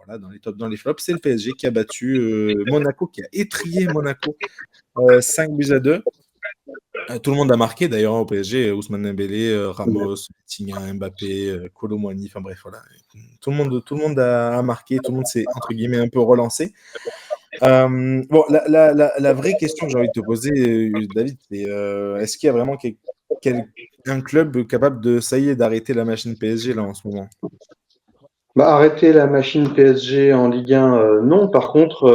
voilà, dans les tops, dans les flops, c'est le PSG qui a battu Monaco, qui a étrié Monaco 5-2. Tout le monde a marqué d'ailleurs au PSG, Ousmane Dembélé, Ramos, Vitinha, Mbappé, Kolo Muani, enfin bref, voilà. Tout le monde a marqué, tout le monde s'est entre guillemets un peu relancé. Bon, la vraie question que j'ai envie de te poser, David, c'est est-ce qu'il y a vraiment un club capable de, ça y est, d'arrêter la machine PSG là en ce moment? Bah, arrêter la machine PSG en Ligue 1, non. Par contre,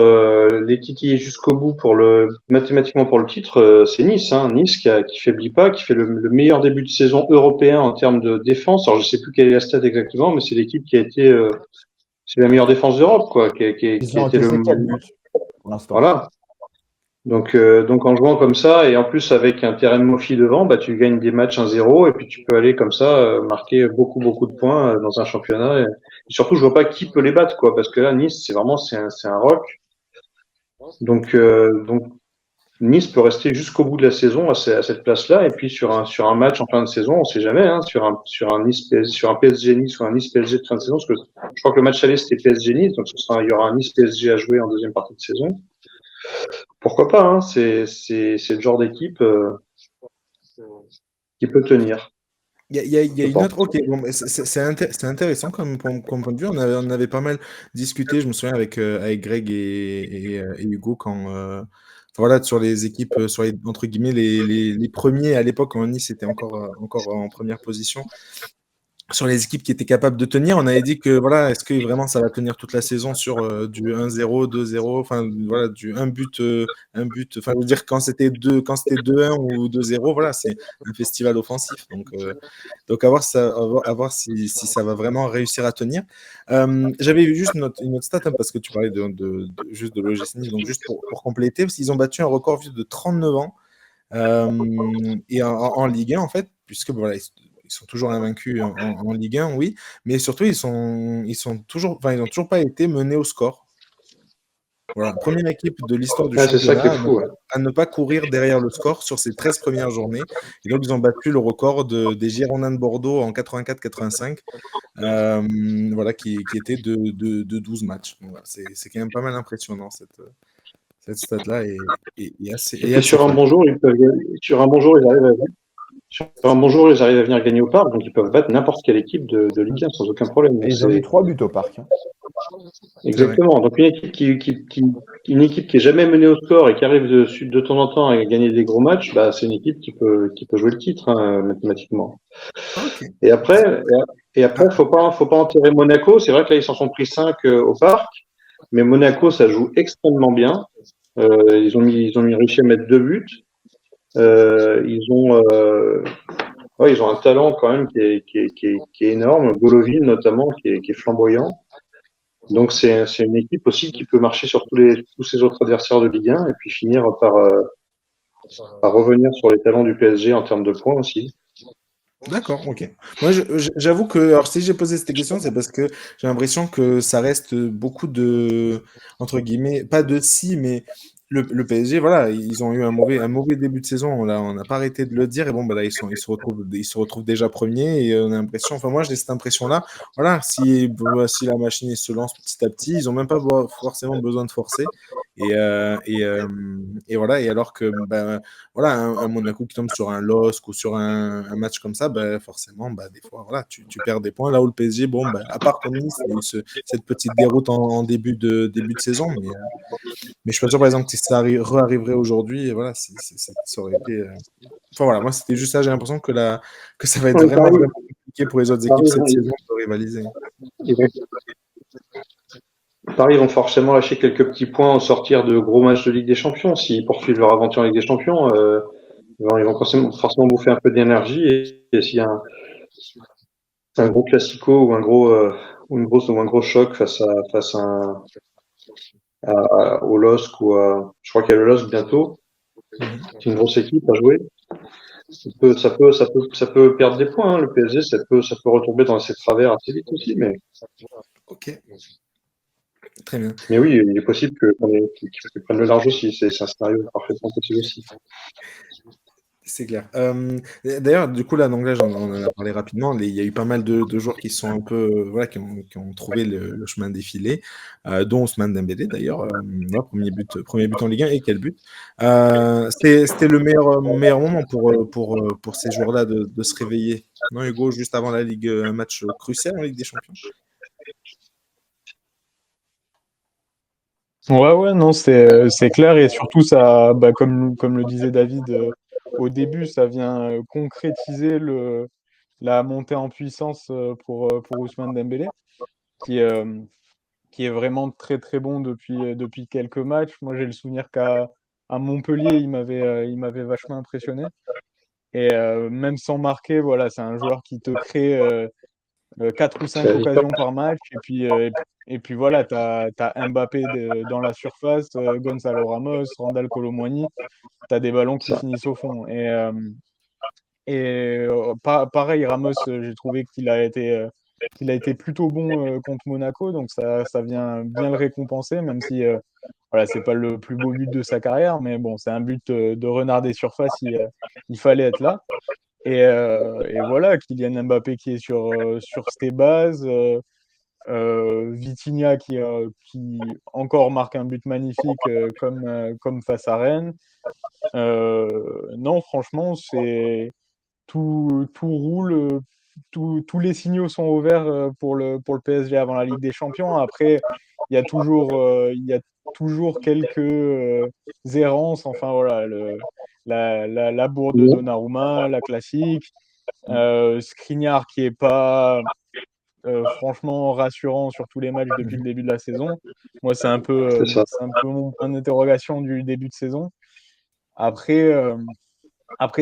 les titiller jusqu'au bout mathématiquement pour le titre, c'est Nice, hein. Nice qui faiblit pas, qui fait le meilleur début de saison européen en termes de défense. Alors, je sais plus quelle est la stat exactement, mais c'est l'équipe qui a été, c'est la meilleure défense d'Europe, quoi, qui Ils a ont été le, encaissé 4 buts pour l'instant. voilà. Donc en jouant comme ça et en plus avec un terrain de Mofi devant, bah tu gagnes des matchs 1-0 et puis tu peux aller comme ça marquer beaucoup de points dans un championnat. Et surtout, je vois pas qui peut les battre, quoi, parce que là Nice c'est un rock. Donc Nice peut rester jusqu'au bout de la saison à cette place-là et puis sur un match en fin de saison, on sait jamais, hein, sur un Nice PSG, sur un PSG Nice ou un Nice PSG de fin de saison, parce que je crois que le match aller c'était PSG Nice, donc il y aura un Nice PSG à jouer en deuxième partie de saison. Pourquoi pas, hein, c'est le genre d'équipe qui peut tenir. Il y a Je une pense. autre. Ok, bon, mais c'est intéressant comme point de vue. On avait pas mal discuté, je me souviens, avec Greg et Hugo, voilà, sur les équipes, sur entre guillemets, les premiers à l'époque, quand Nice était encore en première position. Sur les équipes qui étaient capables de tenir, on avait dit que voilà, est-ce que vraiment ça va tenir toute la saison sur du 1-0, 2-0, enfin voilà, du un but, enfin je veux dire quand c'était 2-1 ou 2-0, voilà, c'est un festival offensif. Donc à voir si ça va vraiment réussir à tenir. J'avais vu juste une autre stat, hein, parce que tu parlais juste de l'OGC Nice, donc juste pour compléter, parce qu'ils ont battu un record de 39 ans et en Ligue 1 en fait, puisque voilà, ils sont toujours invaincus en Ligue 1, oui, mais surtout ils sont toujours, enfin, ils n'ont toujours pas été menés au score. Voilà, première équipe de l'histoire du Ouais, c'est ça qui est championnat fou. Ouais. à ne pas courir derrière le score sur ces 13 premières journées. Et donc, ils ont battu le record des Girondins de Bordeaux en 84-85, voilà, qui était de 12 matchs. Donc, voilà, c'est quand même pas mal impressionnant, cette stat-là est Et puis assez sur un folle. bon jour, sur un bon jour, sur un bon jour, ils arrivent à venir gagner au parc, donc ils peuvent battre n'importe quelle équipe de Ligue 1 sans aucun problème. Et Donc ils ont mis 3 buts au parc. Hein. C'est vrai. exactement. Donc une équipe qui est jamais menée au score et qui arrive de temps en temps à gagner des gros matchs, bah c'est une équipe qui peut jouer le titre, hein, mathématiquement. Ok. Et après, faut pas enterrer Monaco. C'est vrai que là ils s'en sont pris 5 au parc, mais Monaco ça joue extrêmement bien. Ils ont réussi à mettre 2 buts. Ils ont un talent quand même qui est énorme. Golovin notamment, qui est flamboyant. Donc c'est une équipe aussi qui peut marcher sur tous ces autres adversaires de Ligue 1 et puis finir par revenir sur les talents du PSG en termes de points aussi. D'accord, ok. Moi, j'avoue que, alors si j'ai posé cette question, c'est parce que j'ai l'impression que ça reste beaucoup entre guillemets, pas de si, mais le PSG, voilà, ils ont eu un mauvais début de saison. Là, on n'a pas arrêté de le dire. Et bon, bah là, ils se retrouvent déjà premiers. Et on a l'impression, enfin, moi, j'ai cette impression-là. Voilà, si la machine se lance petit à petit, ils n'ont même pas forcément besoin de forcer. Et voilà. Et alors que, ben, voilà, un Monaco qui tombe sur un LOSC ou sur un match comme ça, bah, forcément, bah, des fois, voilà, tu perds des points. Là où le PSG, bon, bah, à part contre Nice, il y a eu cette petite déroute en début de saison. Mais je suis pas sûr, par exemple, que si ça re-arriverait aujourd'hui, et voilà, ça aurait été. Enfin voilà, moi, c'était juste ça. J'ai l'impression que ça va être Oui, vraiment, Paris, vraiment compliqué pour les autres équipes Paris, cette saison de rivaliser. Paris vont forcément lâcher quelques petits points au sortir de gros matchs de Ligue des Champions. S'ils poursuivent leur aventure en Ligue des Champions, ils vont forcément bouffer un peu d'énergie. Et s'il y a un gros classico ou un gros choc au LOSC je crois qu'il y a le LOSC bientôt. Mhm. C'est une grosse équipe à jouer. Ça peut perdre des points, hein. Le PSG, ça peut retomber dans ses travers assez vite aussi, Ok, très bien. mais oui, il est possible qu'ils prennent le large aussi. C'est un scénario parfaitement possible aussi. C'est clair. D'ailleurs, du coup, là, en anglais, on en a parlé rapidement. Il y a eu pas mal de joueurs qui sont un peu, voilà, qui ont trouvé le chemin défilé, dont Ousmane Dembélé, d'ailleurs. Voilà, premier but en Ligue 1, et quel but. C'était le meilleur moment pour ces joueurs-là de se réveiller. Non, Hugo, juste avant la Ligue, un match crucial en Ligue des Champions. Ouais, non, c'est clair et surtout ça, bah, comme le disait David au début, ça vient concrétiser la montée en puissance pour Ousmane Dembélé, qui, euh, qui est vraiment très très bon depuis quelques matchs. Moi, j'ai le souvenir qu'à Montpellier, il m'avait vachement impressionné. Et même sans marquer, voilà, c'est un joueur qui te crée 4 ou 5 occasions par match. Et puis voilà, tu as Mbappé dans la surface, Gonzalo Ramos, Randal Kolo Muani, tu as des ballons qui Ça. finissent au fond. Pareil, Ramos, j'ai trouvé qu'il a été plutôt bon contre Monaco, donc ça vient bien le récompenser, même si voilà, c'est pas le plus beau but de sa carrière, mais bon, c'est un but de renard des surfaces, il fallait être là. Et voilà, Kylian Mbappé qui est sur ses bases, Vitinha qui encore marque un but magnifique comme face à Rennes. Non, franchement, tout roule, tous les signaux sont ouverts pour le PSG avant la Ligue des Champions. Après, il y a toujours quelques errances. Enfin voilà, la bourde de Donnarumma, la classique. Skriniar qui est pas franchement rassurant sur tous les matchs depuis le début de la saison. Moi, C'est ça. c'est un peu mon point d'interrogation du début de saison. Après,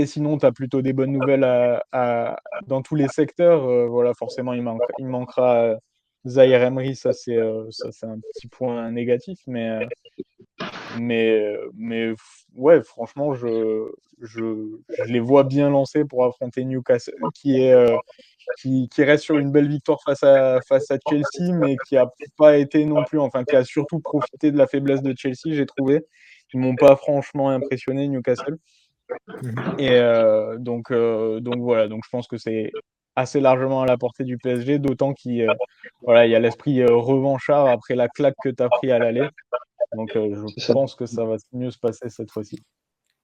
sinon, tu as plutôt des bonnes nouvelles dans tous les secteurs. Voilà, forcément, il manquera Zaïre Emery, ça, c'est un petit point négatif, mais ouais, franchement, je les vois bien lancés pour affronter Newcastle, qui reste sur une belle victoire face à Chelsea, mais qui a pas été non plus, enfin, qui a surtout profité de la faiblesse de Chelsea, j'ai trouvé. Ils m'ont pas franchement impressionné, Newcastle. Et donc voilà, donc je pense que c'est assez largement à la portée du PSG, d'autant voilà, il y a l'esprit revanchard après la claque que tu as pris à l'aller. Donc je C'est ça. pense que ça va mieux se passer cette fois-ci.